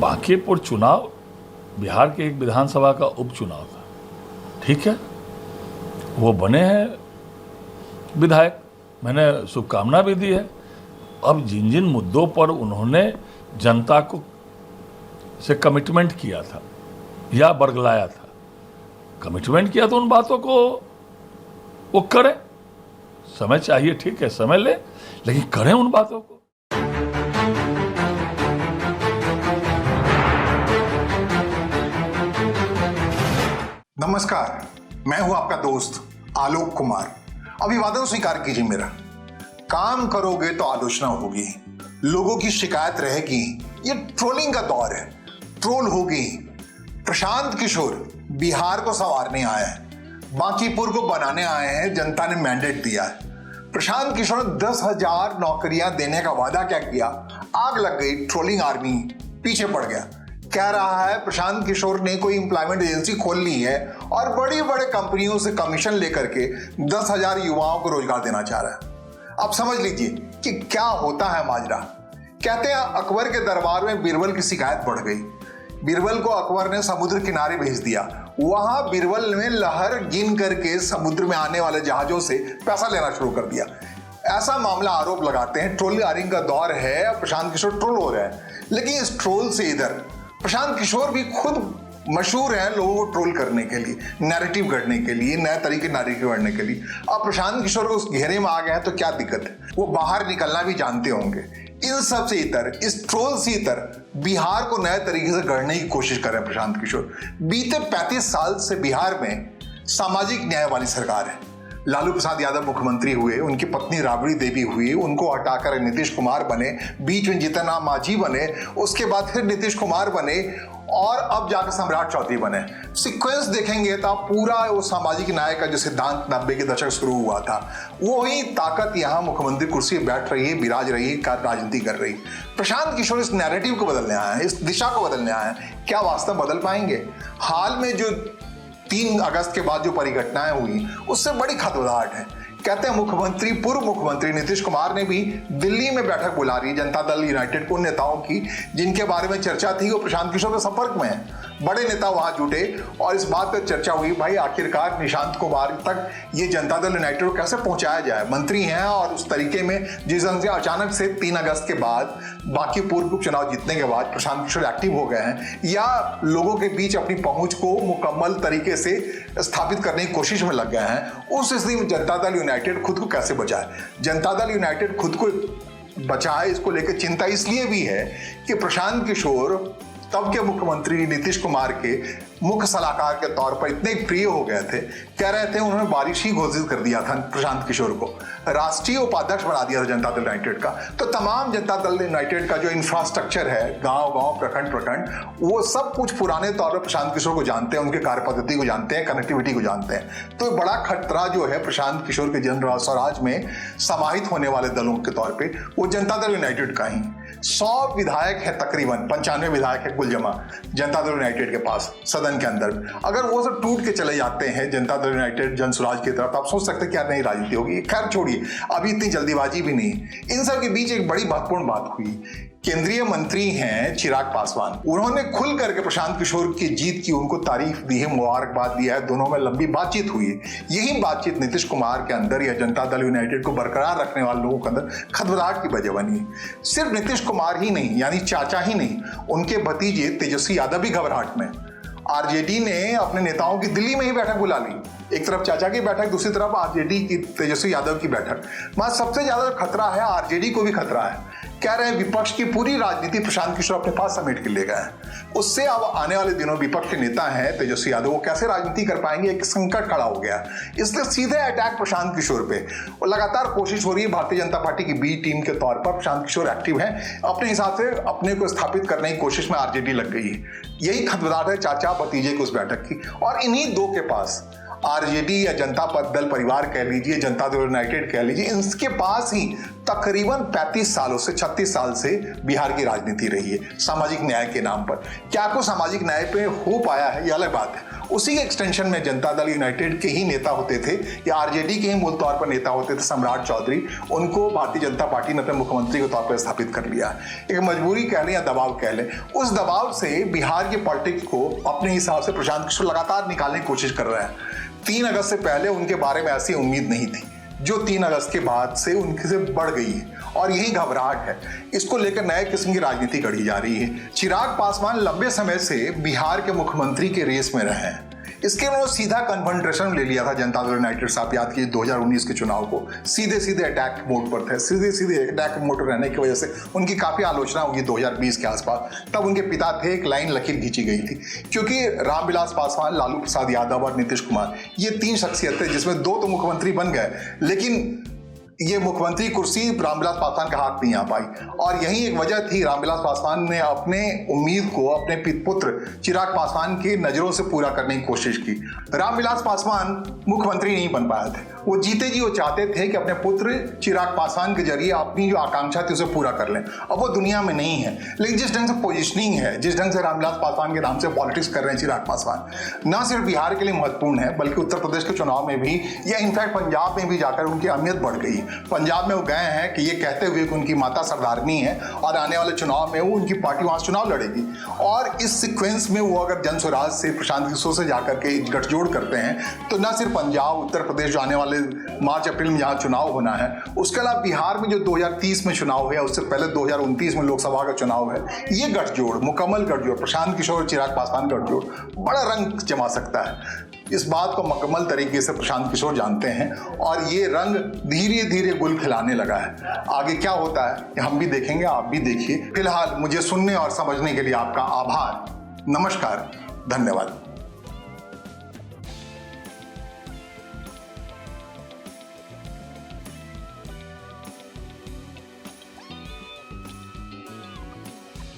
बांकीपुर चुनाव बिहार के एक विधानसभा का उपचुनाव था, ठीक है, वो बने हैं विधायक, मैंने शुभकामना भी दी है। अब जिन जिन मुद्दों पर उन्होंने जनता को से कमिटमेंट किया था या बरगलाया था, कमिटमेंट किया तो उन बातों को वो करें। समय चाहिए, ठीक है, समय ले, लेकिन करें उन बातों को। नमस्कार, मैं हूं आपका दोस्त आलोक कुमार। अभिवादन स्वीकार कीजिए मेरा। काम करोगे तो आलोचना होगी, लोगों की शिकायत रहेगी। ये ट्रोलिंग का दौर है, ट्रोल होगी। प्रशांत किशोर बिहार को संवारने आए हैं, बांकीपुर को बनाने आए हैं, जनता ने मैंडेट दिया है। प्रशांत किशोर ने 10,000 नौकरियां देने का वादा क्या किया, आग लग गई, ट्रोलिंग आर्मी पीछे पड़ गया। कह रहा है प्रशांत किशोर ने कोई एम्प्लॉयमेंट एजेंसी खोल ली है और बड़ी बड़े कंपनियों से कमीशन लेकर के 10,000 युवाओं को रोजगार देना चाह रहा है। अब समझ लीजिए कि क्या होता है माजरा। कहते हैं अकबर के दरबार में बीरबल की शिकायत बढ़ गई। बीरबल को अकबर ने समुद्र किनारे भेज दिया। वहां बीरबल ने लहर गिन करके समुद्र में आने वाले जहाजों से पैसा लेना शुरू कर दिया। ऐसा मामला आरोप लगाते हैं। ट्रोलिंग का दौर है, प्रशांत किशोर ट्रोल हो रहे हैं। लेकिन इस ट्रोल से इधर प्रशांत किशोर भी खुद मशहूर हैं लोगों को ट्रोल करने के लिए, नैरेटिव गढ़ने के लिए, नए तरीके नैरेटिव गढ़ने के लिए। अब प्रशांत किशोर को उस घेरे में आ गए हैं तो क्या दिक्कत है, वो बाहर निकलना भी जानते होंगे। इन सब से इतर, इस ट्रोल से इतर बिहार को नए तरीके से गढ़ने की कोशिश कर रहे हैं प्रशांत किशोर। बीते 35 साल से बिहार में सामाजिक न्याय वाली सरकार है। लालू प्रसाद यादव मुख्यमंत्री हुए, उनकी पत्नी राबड़ी देवी हुई, उनको हटाकर नीतीश कुमार बने, बीच में जीतन राम मांझी बने, उसके बाद फिर नीतीश कुमार बने और अब जाकर सम्राट चौधरी बने। सीक्वेंस देखेंगे तो पूरा वो सामाजिक न्याय का जो सिद्धांत 90 के दशक शुरू हुआ था, वही ताकत यहाँ मुख्यमंत्री कुर्सी पर बैठ रही है, विराज रही है, राजनीति कर रही है। प्रशांत किशोर इस नैरेटिव को बदलने आए हैं, इस दिशा को बदलने आए हैं। क्या वास्तव बदल पाएंगे? हाल में जो 3 अगस्त के बाद जो परिघटनाएं हुई, उससे बड़ी खतराहट है। कहते हैं पूर्व मुख्यमंत्री नीतीश कुमार ने भी दिल्ली में बैठक बुला रही है जनता दल यूनाइटेड को, नेताओं की जिनके बारे में चर्चा थी वो प्रशांत किशोर के संपर्क में है। बड़े नेता वहां जुटे और इस बात पर चर्चा हुई, भाई आखिरकार निशांत कुमार तक ये जनता दल यूनाइटेड को कैसे पहुंचाया जाए। मंत्री हैं और उस तरीके में जिस ढंग से अचानक से 3 अगस्त के बाद बांकीपुर उपचुनाव जीतने के बाद प्रशांत किशोर एक्टिव हो गए हैं, या लोगों के बीच अपनी पहुंच को मुकम्मल तरीके से स्थापित करने की कोशिश में लग गए हैं। उस स्थिति में जनता दल यूनाइटेड खुद को कैसे बचाए? जनता दल यूनाइटेड खुद को बचाए, इसको लेकर चिंता इसलिए भी है कि प्रशांत किशोर तब के मुख्यमंत्री नीतीश कुमार के मुख्य सलाहकार के तौर पर इतने प्रिय हो गए थे, कह रहे थे उन्होंने बारिश ही घोषित कर दिया था प्रशांत किशोर को, राष्ट्रीय उपाध्यक्ष बना दिया था जनता दल यूनाइटेड का। तो तमाम जनता दल यूनाइटेड का जो इंफ्रास्ट्रक्चर है, गांव-गांव, प्रखंड, वो सब कुछ पुराने तौर पर प्रशांत किशोर को जानते हैं, उनके कार्य पद्धति को जानते हैं, कनेक्टिविटी को जानते हैं। तो बड़ा खतरा जो है प्रशांत किशोर के जन स्वराज में समाहित होने वाले दलों के तौर पर, वो जनता दल यूनाइटेड का ही। 100 विधायक है, तकरीबन 95 विधायक है कुल जमा जनता दल यूनाइटेड के पास सदन के अंदर। अगर वो सब टूट के चले जाते हैं जनता दल यूनाइटेड जनसुराज की तरफ, आप सोच सकते हैं क्या नई राजनीति होगी। खैर छोड़िए, अभी इतनी जल्दीबाजी भी नहीं। इन सब के बीच एक बड़ी महत्वपूर्ण बात हुई। केंद्रीय मंत्री हैं चिराग पासवान, उन्होंने खुल करके प्रशांत किशोर की जीत की उनको तारीफ दी है, मुबारकबाद दिया है। दोनों में लंबी बातचीत हुई है। यही बातचीत नीतीश कुमार के अंदर या जनता दल यूनाइटेड को बरकरार रखने वाले लोगों के अंदर खदबदाहट की वजह बनी है। सिर्फ नीतीश कुमार ही नहीं, यानी चाचा ही नहीं, उनके भतीजे तेजस्वी यादव भी घबराहट में। आरजेडी ने अपने नेताओं की दिल्ली में ही बैठक बुला ली, एक तरफ चाचा की बैठक, दूसरी तरफ आरजेडी की तेजस्वी यादव की बैठक। मगर सबसे ज्यादा खतरा है, आरजेडी को भी खतरा है। कह रहे हैं विपक्ष की पूरी राजनीति प्रशांत किशोर अपने पास समेट के ले गए हैं। उससे अब आने वाले दिनों विपक्ष के नेता हैं तेजस्वी यादव, वो कैसे राजनीति कर पाएंगे, एक संकट खड़ा हो गया। इसलिए सीधे अटैक प्रशांत किशोर पे और लगातार कोशिश हो रही है भारतीय जनता पार्टी की बी टीम के तौर पर। प्रशांत किशोर एक्टिव हैं, अपने हिसाब से अपने को स्थापित करने की कोशिश में आरजेडी लग गई है। यही खतबदाहट है चाचा भतीजे की उस बैठक की। और इन्हीं दो के पास आरजेडी या जनता दल परिवार कह लीजिए, जनता दल यूनाइटेड कह लीजिए, इनके पास ही तकरीबन 35 सालों से 36 साल से बिहार की राजनीति रही है सामाजिक न्याय के नाम पर। क्या कुछ सामाजिक न्याय पे हो पाया है, ये अलग बात है। उसी के एक्सटेंशन में जनता दल यूनाइटेड के ही नेता होते थे या आरजेडी के ही मूल तौर पर नेता होते थे सम्राट चौधरी, उनको भारतीय जनता पार्टी ने अपने मुख्यमंत्री के तौर पर स्थापित कर लिया। एक मजबूरी कह लें या दबाव कह लें, उस दबाव से बिहार के पॉलिटिक्स को अपने हिसाब से प्रशांत किशोर लगातार निकालने की कोशिश कर रहे हैं। 3 अगस्त से पहले उनके बारे में ऐसी उम्मीद नहीं थी जो 3 अगस्त के बाद से उनके से बढ़ गई है, और यही घबराहट है। इसको लेकर नए किस्म की राजनीति गढ़ी जा रही है। चिराग पासवान लंबे समय से बिहार के मुख्यमंत्री के रेस में रहे हैं। इसके उन्होंने सीधा कन्फ्रंटेशन ले लिया था जनता दल यूनाइटेड से। आप याद कीजिए 2019 के चुनाव को सीधे अटैक मोड पर थे। सीधे अटैक मोड पर रहने की वजह से उनकी काफ़ी आलोचना हुई 2020 के आसपास। तब उनके पिता थे, एक लाइन लकीर खींची गई थी, क्योंकि रामविलास पासवान, लालू प्रसाद यादव और नीतीश कुमार, ये 3 शख्सियतें जिसमें 2 तो मुख्यमंत्री बन गए, लेकिन ये मुख्यमंत्री कुर्सी रामविलास पासवान का हाथ नहीं आ पाई। और यही एक वजह थी, रामविलास पासवान ने अपने उम्मीद को अपने पुत्र चिराग पासवान की नजरों से पूरा करने की कोशिश की। रामविलास पासवान मुख्यमंत्री नहीं बन पाए थे। वो जीते जी वो चाहते थे कि अपने पुत्र चिराग पासवान के जरिए अपनी जो आकांक्षा थी उसे पूरा कर लें। अब वो दुनिया में नहीं है, लेकिन जिस ढंग से पोजिशनिंग है, जिस ढंग से रामविलास पासवान के नाम से पॉलिटिक्स कर रहे हैं चिराग पासवान, न सिर्फ बिहार के लिए महत्वपूर्ण है बल्कि उत्तर प्रदेश के चुनाव में भी, या इनफैक्ट पंजाब में भी जाकर उनकी अहमियत बढ़ गई। पंजाब में वो गए हैं कि ये कहते हुए कि उनकी माता सरदारनी है और आने वाले चुनाव में वो उनकी पार्टी वहां चुनाव लड़ेगी। और इस सीक्वेंस में वो अगर जन स्वराज से प्रशांत किशोर से जाकर के गठजोड़ करते हैं तो न सिर्फ पंजाब, उत्तर प्रदेश जो आने वाले मार्च अप्रैल में जहां चुनाव होना है, उसके अलावा बिहार में जो 2030 में चुनाव है, उससे पहले 2029 में लोकसभा का चुनाव है, ये गठजोड़, मुकम्मल गठजोड़, प्रशांत किशोर और चिराग पासवान गठजोड़ बड़ा रंग जमा सकता है। इस बात को मुकम्मल तरीके से प्रशांत किशोर जानते हैं और ये रंग धीरे धीरे गुल खिलाने लगा है। आगे क्या होता है हम भी देखेंगे, आप भी देखिए। फिलहाल मुझे सुनने और समझने के लिए आपका आभार। नमस्कार, धन्यवाद।